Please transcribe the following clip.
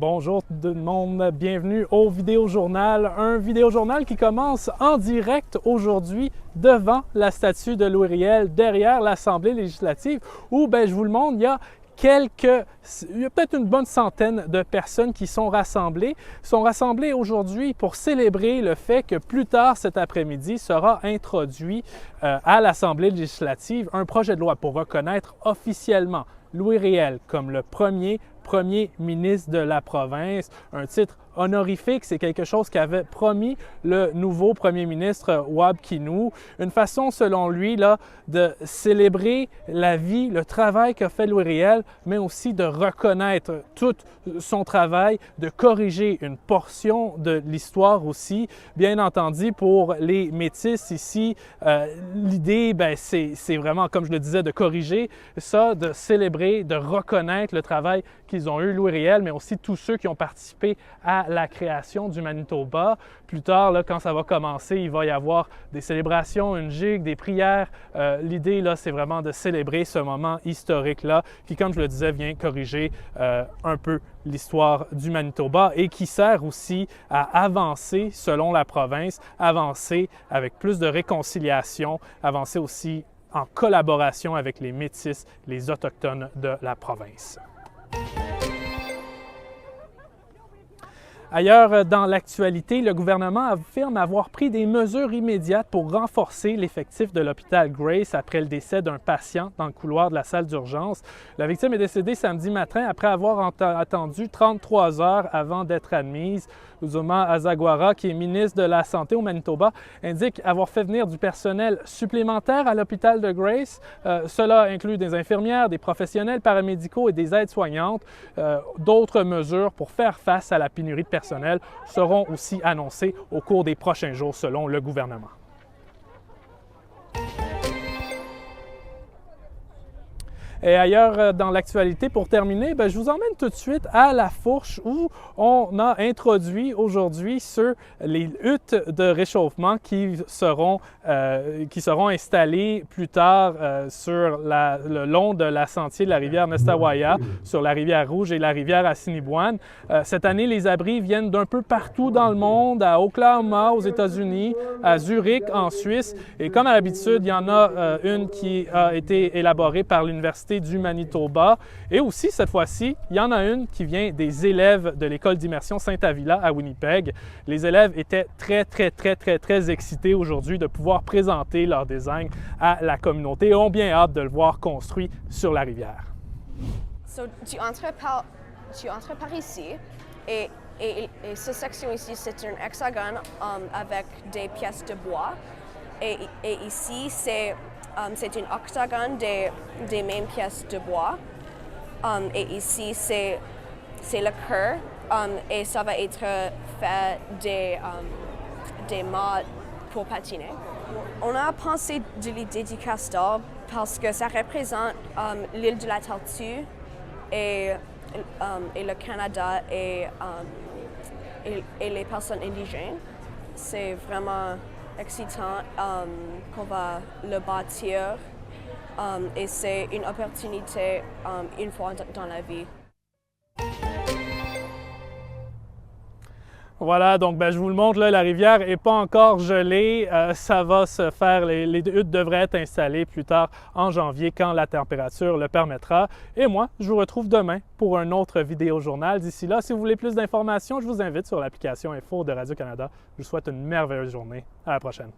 Bonjour tout le monde, bienvenue au Vidéojournal. Un vidéojournal qui commence en direct aujourd'hui devant la statue de Louis Riel, derrière l'Assemblée législative, où je vous le montre, il y a peut-être une bonne centaine de personnes qui sont rassemblées aujourd'hui pour célébrer le fait que plus tard cet après-midi sera introduit à l'Assemblée législative un projet de loi pour reconnaître officiellement Louis Riel comme le premier ministre de la province, un titre honorifique, c'est quelque chose qu'avait promis le nouveau premier ministre Wab Kinew, une façon selon lui là, de célébrer la vie, le travail qu'a fait Louis Riel, mais aussi de reconnaître tout son travail, de corriger une portion de l'histoire aussi. Bien entendu, pour les Métis ici, l'idée, c'est vraiment, comme je le disais, de corriger ça, de célébrer, de reconnaître le travail qu'ils ont eu, Louis Riel, mais aussi tous ceux qui ont participé à la création du Manitoba. Plus tard, là, quand ça va commencer, il va y avoir des célébrations, une gigue, des prières. L'idée, là, c'est vraiment de célébrer ce moment historique-là qui, comme je le disais, vient corriger un peu l'histoire du Manitoba et qui sert aussi à avancer selon la province, avancer avec plus de réconciliation, avancer aussi en collaboration avec les Métis, les Autochtones de la province. Ailleurs dans l'actualité, le gouvernement affirme avoir pris des mesures immédiates pour renforcer l'effectif de l'hôpital Grace après le décès d'un patient dans le couloir de la salle d'urgence. La victime est décédée samedi matin après avoir attendu 33 heures avant d'être admise. Uzoma Azagwara, qui est ministre de la Santé au Manitoba, indique avoir fait venir du personnel supplémentaire à l'hôpital de Grace. Cela inclut des infirmières, des professionnels paramédicaux et des aides-soignantes. D'autres mesures pour faire face à la pénurie de personnel seront aussi annoncées au cours des prochains jours selon le gouvernement. Et ailleurs dans l'actualité, pour terminer, je vous emmène tout de suite à La Fourche où on a introduit aujourd'hui les huttes de réchauffement qui seront installées plus tard sur le long de la sentier de la rivière Nestawaya, sur la rivière Rouge et la rivière Assiniboine. Cette année, les abris viennent d'un peu partout dans le monde, à Oklahoma, aux États-Unis, à Zurich, en Suisse. Et comme à l'habitude, il y en a une qui a été élaborée par l'Université du Manitoba. Et aussi, cette fois-ci, il y en a une qui vient des élèves de l'école d'immersion Saint-Avila à Winnipeg. Les élèves étaient très excités aujourd'hui de pouvoir présenter leur design à la communauté et ont bien hâte de le voir construit sur la rivière. Tu entres par ici et cette section ici, c'est un hexagone avec des pièces de bois. Et ici, c'est un octogone des mêmes pièces de bois. Et ici, c'est le cœur et ça va être fait des mâts pour patiner. On a pensé de l'idée du castor parce que ça représente l'île de la Tortue et le Canada et les personnes indigènes. C'est vraiment excitant qu'on va le bâtir et c'est une opportunité une fois dans la vie. Voilà, donc je vous le montre, là, la rivière n'est pas encore gelée. Ça va se faire, les huttes devraient être installées plus tard en janvier quand la température le permettra. Et moi, je vous retrouve demain pour un autre vidéojournal. D'ici là, si vous voulez plus d'informations, je vous invite sur l'application Info de Radio-Canada. Je vous souhaite une merveilleuse journée. À la prochaine.